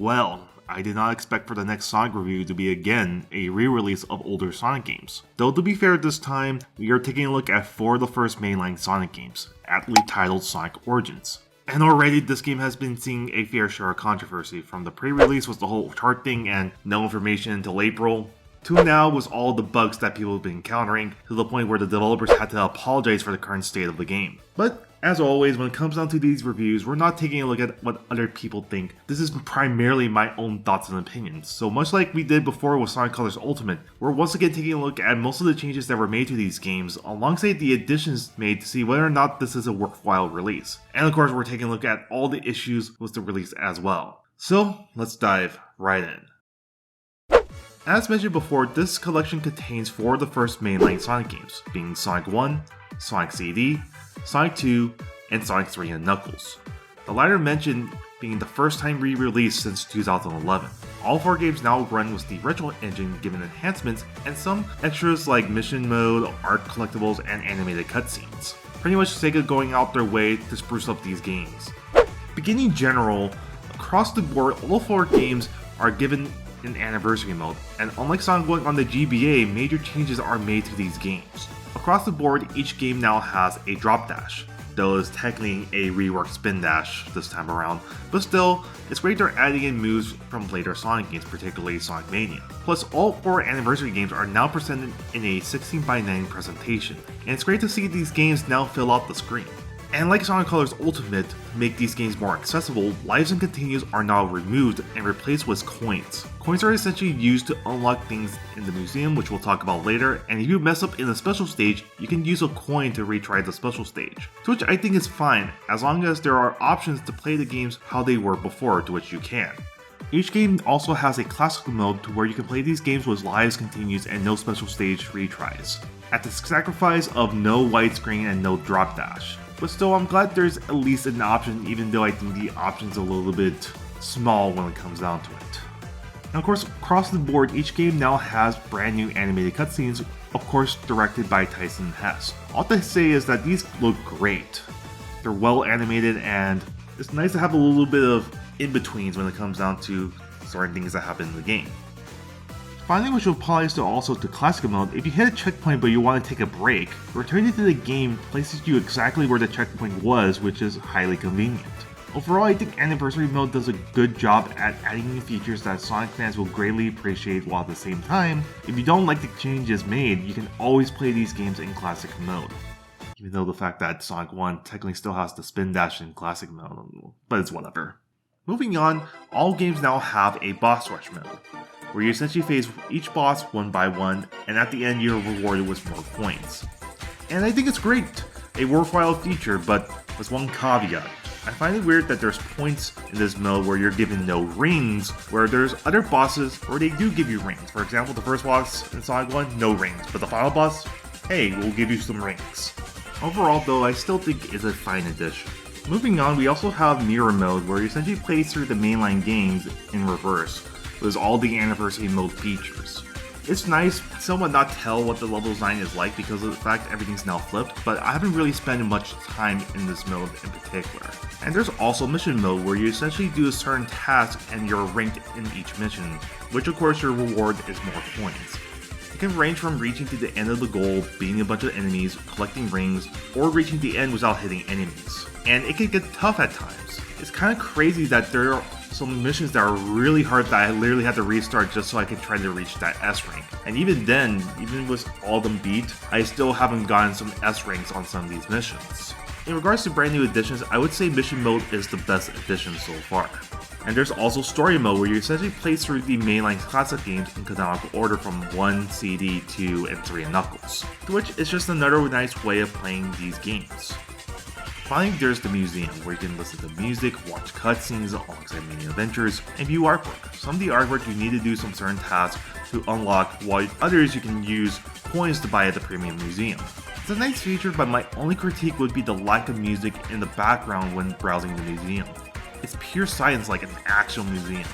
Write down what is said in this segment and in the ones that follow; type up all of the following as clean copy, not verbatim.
Well, I did not expect for the next Sonic review to be again a re-release of older Sonic games. Though to be fair this time, we are taking a look at 4 of the first mainline Sonic games, aptly titled Sonic Origins. And already this game has been seeing a fair share of controversy, from the pre-release was the whole chart thing and no information until April, to now was all the bugs that people have been encountering, to the point where the developers had to apologize for the current state of the game. But as always, when it comes down to these reviews, we're not taking a look at what other people think. This is primarily my own thoughts and opinions. So much like we did before with Sonic Colors Ultimate, we're once again taking a look at most of the changes that were made to these games, alongside the additions made to see whether or not this is a worthwhile release. And of course, we're taking a look at all the issues with the release as well. So let's dive right in. As mentioned before, this collection contains 4 of the first mainline Sonic games, being Sonic 1, Sonic CD, Sonic 2, and Sonic 3 and Knuckles. The latter mentioned being the first time re-released since 2011. All 4 games now run with the retro engine given enhancements and some extras like mission mode, art collectibles, and animated cutscenes. Pretty much Sega going out their way to spruce up these games. Beginning general, across the board all 4 games are given an anniversary mode, and unlike Sonic going on the GBA, major changes are made to these games. Across the board, each game now has a drop dash, though it's technically a reworked spin dash this time around, but still, it's great they're adding in moves from later Sonic games, particularly Sonic Mania. Plus, all 4 anniversary games are now presented in a 16:9 presentation, and it's great to see these games now fill out the screen. And like Sonic Colors Ultimate, to make these games more accessible, lives and continues are now removed and replaced with coins. Coins are essentially used to unlock things in the museum, which we'll talk about later, and if you mess up in a special stage, you can use a coin to retry the special stage. To which I think is fine, as long as there are options to play the games how they were before, to which you can. Each game also has a classical mode to where you can play these games with lives, continues, and no special stage retries, at the sacrifice of no widescreen and no drop dash. But still, I'm glad there's at least an option, even though I think the option's a little bit small when it comes down to it. And of course, across the board, each game now has brand new animated cutscenes, of course directed by Tyson Hess. All to say is that these look great. They're well animated, and it's nice to have a little bit of in-betweens when it comes down to certain things that happen in the game. Finally, which applies also to Classic Mode, if you hit a checkpoint but you want to take a break, returning to the game places you exactly where the checkpoint was, which is highly convenient. Overall, I think Anniversary Mode does a good job at adding new features that Sonic fans will greatly appreciate, while at the same time, if you don't like the changes made, you can always play these games in Classic Mode. Even though the fact that Sonic 1 technically still has the spin dash in Classic Mode, but it's whatever. Moving on, all games now have a boss rush mode, where you essentially face each boss one by one, and at the end you're rewarded with more coins. And I think it's great, a worthwhile feature, but with one caveat. I find it weird that there's points in this mode where you're given no rings, where there's other bosses where they do give you rings. For example, the first boss in Sonic 1, no rings, but the final boss, hey, we'll give you some rings. Overall though, I still think it's a fine addition. Moving on, we also have Mirror Mode, where you essentially play through the mainline games in reverse, with all the Anniversary Mode features. It's nice, somewhat not tell what the level design is like because of the fact everything's now flipped, but I haven't really spent much time in this mode in particular. And there's also Mission Mode, where you essentially do a certain task and you're ranked in each mission, which of course your reward is more coins. It can range from reaching to the end of the goal, beating a bunch of enemies, collecting rings, or reaching the end without hitting enemies. And it can get tough at times. It's kind of crazy that there are some missions that are really hard that I literally had to restart just so I could try to reach that S rank. And even then, even with all of them beat, I still haven't gotten some S ranks on some of these missions. In regards to brand new additions, I would say Mission Mode is the best addition so far. And there's also Story Mode, where you essentially play through the mainline classic games in canonical order from 1, CD, 2, and 3 and Knuckles, to which is just another nice way of playing these games. Finally, there's the museum, where you can listen to music, watch cutscenes alongside mini adventures, and view artwork. Some of the artwork you need to do some certain tasks to unlock, while others you can use coins to buy at the premium museum. It's a nice feature, but my only critique would be the lack of music in the background when browsing the museum. It's pure science like an actual museum.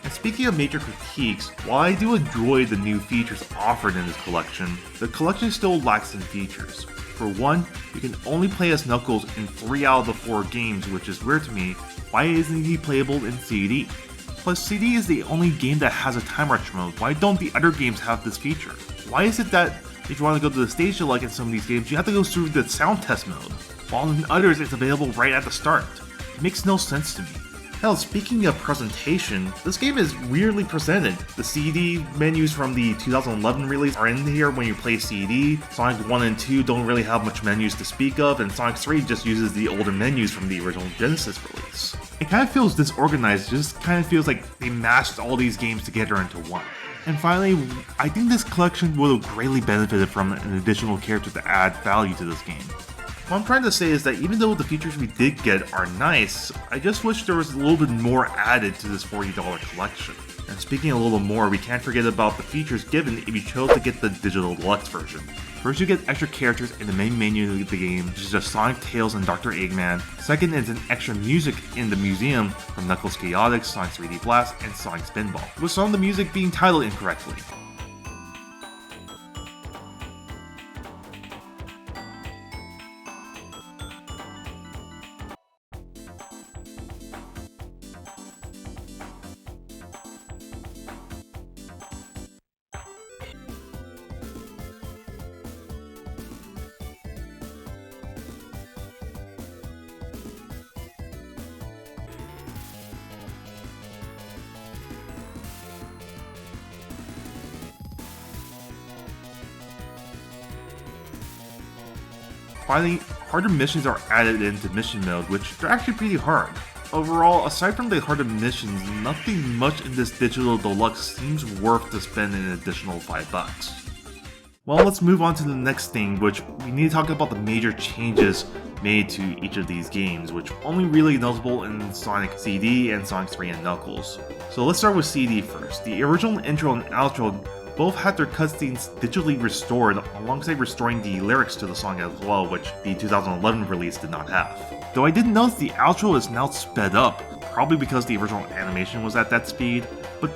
And speaking of major critiques, while I do enjoy the new features offered in this collection, the collection still lacks in features. For one, you can only play as Knuckles in 3 out of the 4 games, which is weird to me. Why isn't he playable in CD? Plus, CD is the only game that has a time rush mode. Why don't the other games have this feature? Why is it that if you want to go to the stage like in some of these games, you have to go through the sound test mode, while in others it's available right at the start? It makes no sense to me. Hell, speaking of presentation, this game is weirdly presented. The CD menus from the 2011 release are in here when you play CD. Sonic 1 and 2 don't really have much menus to speak of, and Sonic 3 just uses the older menus from the original Genesis release. It kind of feels disorganized, just kind of feels like they mashed all these games together into one. And finally, I think this collection would have greatly benefited from an additional character to add value to this game. What I'm trying to say is that even though the features we did get are nice, I just wish there was a little bit more added to this $40 collection. And speaking a little more, we can't forget about the features given if you chose to get the digital deluxe version. First, you get extra characters in the main menu of the game, which is just Sonic, Tails, and Dr. Eggman. Second is an extra music in the museum from Knuckles Chaotix, Sonic 3D Blast, and Sonic Spinball, with some of the music being titled incorrectly. Finally, harder missions are added into mission mode, which are actually pretty hard. Overall, aside from the harder missions, nothing much in this digital deluxe seems worth to spend an additional $5. Well, let's move on to the next thing, which we need to talk about the major changes made to each of these games, which are only really noticeable in Sonic CD and Sonic 3 and Knuckles. So let's start with CD first. The original intro and outro both had their cutscenes digitally restored alongside restoring the lyrics to the song as well, which the 2011 release did not have. Though I did notice the outro is now sped up, probably because the original animation was at that speed, but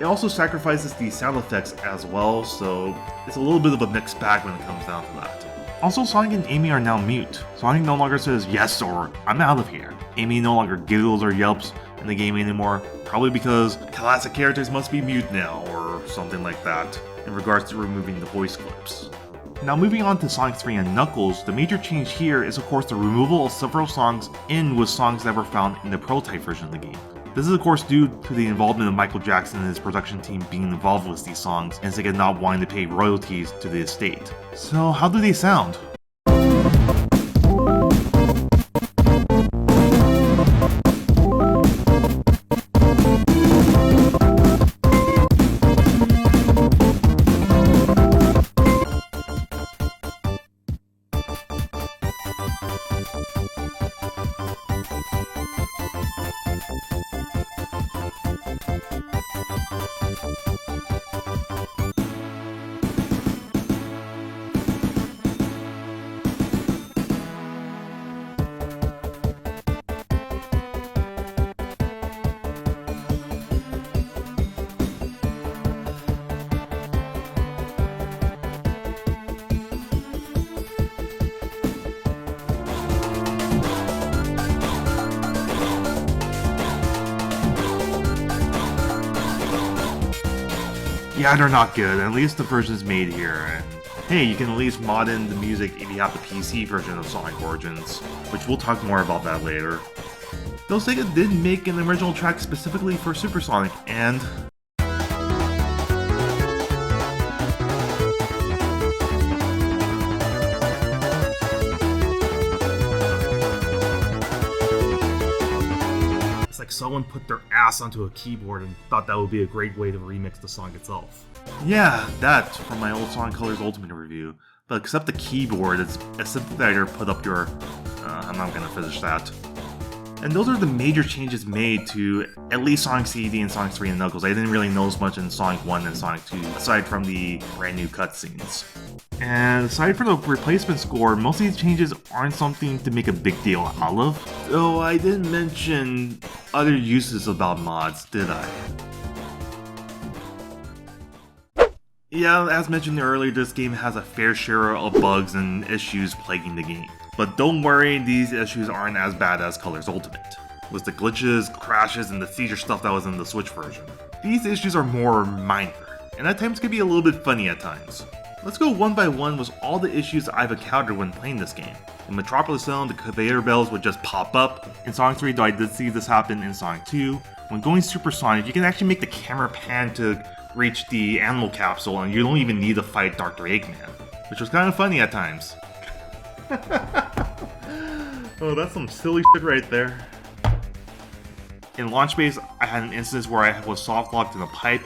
it also sacrifices the sound effects as well, so it's a little bit of a mixed bag when it comes down to that. Also, Sonic and Amy are now mute. Sonic no longer says yes or I'm out of here. Amy no longer giggles or yelps in the game anymore, probably because classic characters must be mute now, or something like that, in regards to removing the voice clips. Now moving on to Sonic 3 and Knuckles, the major change here is of course the removal of several songs in with songs that were found in the prototype version of the game. This is of course due to the involvement of Michael Jackson and his production team being involved with these songs, and Sega not wanting to pay royalties to the estate. So how do they sound? Yeah, they're not good, at least the versions made here, and hey, you can at least mod in the music if you have the PC version of Sonic Origins, which we'll talk more about that later. Though Sega did make an original track specifically for Super Sonic, and it's like someone put their ass onto a keyboard and thought that would be a great way to remix the song itself. Yeah, that from my old Sonic Colors Ultimate review. But except the keyboard, it's a synthesizer put up your... I'm not gonna finish that. And those are the major changes made to at least Sonic CD and Sonic 3 and Knuckles. I didn't really notice much in Sonic 1 and Sonic 2, aside from the brand new cutscenes. And aside from the replacement score, most of these changes aren't something to make a big deal out of. Though I didn't mention other uses about mods, did I? Yeah, as mentioned earlier, this game has a fair share of bugs and issues plaguing the game. But don't worry, these issues aren't as bad as Colors Ultimate. was the glitches, crashes, and the seizure stuff that was in the Switch version. These issues are more minor, and at times can be a little bit funny at times. Let's go one by one with all the issues I've encountered when playing this game. In Metropolis Zone, the conveyor belts would just pop up. In Sonic 3, though I did see this happen in Sonic 2. When going supersonic, you can actually make the camera pan to reach the animal capsule, and you don't even need to fight Dr. Eggman, which was kind of funny at times. Oh, that's some silly shit right there. In Launch Base, I had an instance where I was soft locked in a pipe.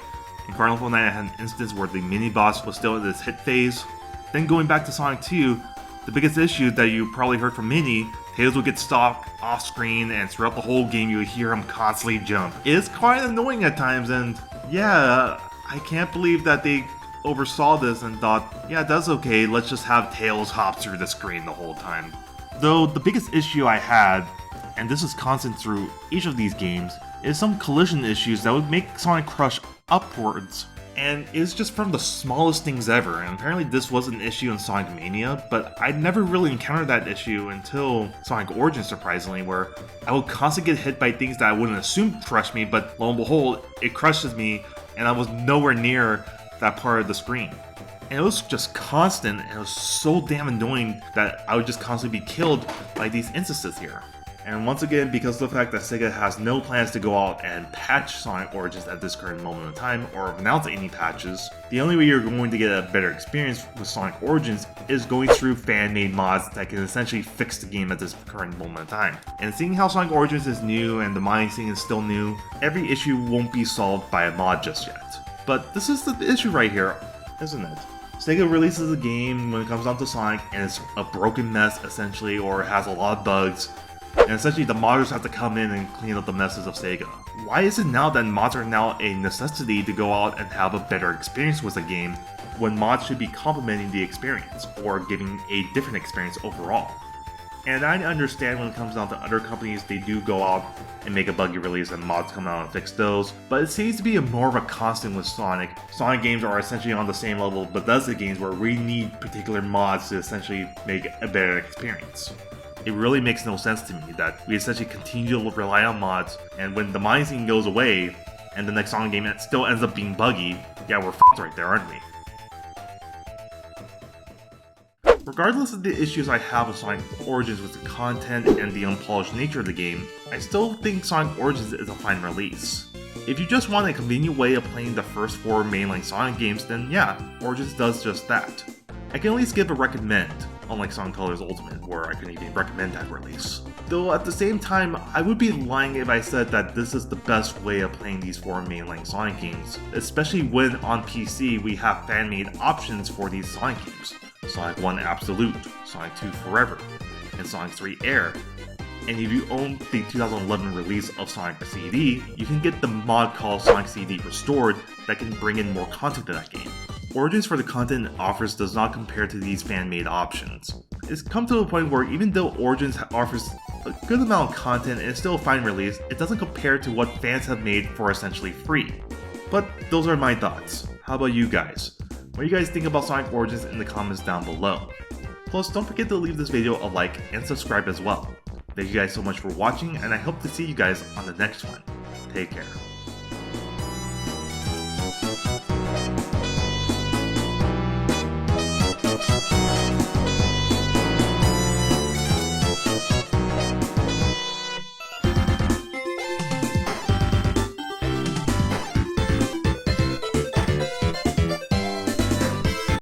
In Carnival Night, I had an instance where the mini-boss was still in its hit phase. Then going back to Sonic 2, the biggest issue that you probably heard from Minnie, Tails would get stuck off-screen, and throughout the whole game you would hear him constantly jump. It's quite annoying at times, and yeah, I can't believe that they oversaw this and thought, yeah, that's okay, let's just have Tails hop through the screen the whole time. Though the biggest issue I had, and this is constant through each of these games, is some collision issues that would make Sonic crush upwards. And it's just from the smallest things ever, and apparently this was an issue in Sonic Mania, but I never really encountered that issue until Sonic Origins, surprisingly, where I would constantly get hit by things that I wouldn't assume crushed me, but lo and behold, it crushes me, and I was nowhere near that part of the screen. And it was just constant, and it was so damn annoying that I would just constantly be killed by these instances here. And once again, because of the fact that Sega has no plans to go out and patch Sonic Origins at this current moment in time, or announce any patches, the only way you're going to get a better experience with Sonic Origins is going through fan-made mods that can essentially fix the game at this current moment in time. And seeing how Sonic Origins is new and the mining scene is still new, every issue won't be solved by a mod just yet. But this is the issue right here, isn't it? Sega releases a game when it comes down to Sonic and it's a broken mess essentially, or it has a lot of bugs. And essentially the modders have to come in and clean up the messes of Sega. Why is it now that mods are now a necessity to go out and have a better experience with the game, when mods should be complementing the experience, or giving a different experience overall? And I understand when it comes down to other companies, they do go out and make a buggy release and mods come out and fix those, but it seems to be more of a constant with Sonic. Sonic games are essentially on the same level with Bethesda games where we need particular mods to essentially make a better experience. It really makes no sense to me that we essentially continue to rely on mods, and when the mining scene goes away, and the next Sonic game still ends up being buggy, yeah, we're f***ed right there, aren't we? Regardless of the issues I have with Sonic Origins with the content and the unpolished nature of the game, I still think Sonic Origins is a fine release. If you just want a convenient way of playing the first 4 mainline Sonic games, then yeah, Origins does just that. I can at least give a recommend, unlike Sonic Colors Ultimate, where I couldn't even recommend that release. Though at the same time, I would be lying if I said that this is the best way of playing these 4 mainline Sonic games, especially when on PC we have fan-made options for these Sonic games. Sonic 1 Absolute, Sonic 2 Forever, and Sonic 3 Air. And if you own the 2011 release of Sonic CD, you can get the mod called Sonic CD Restored that can bring in more content to that game. Origins for the content it offers does not compare to these fan-made options. It's come to a point where even though Origins offers a good amount of content and it's still a fine release, it doesn't compare to what fans have made for essentially free. But those are my thoughts. How about you guys? What do you guys think about Sonic Origins in the comments down below? Plus, don't forget to leave this video a like and subscribe as well. Thank you guys so much for watching, and I hope to see you guys on the next one. Take care.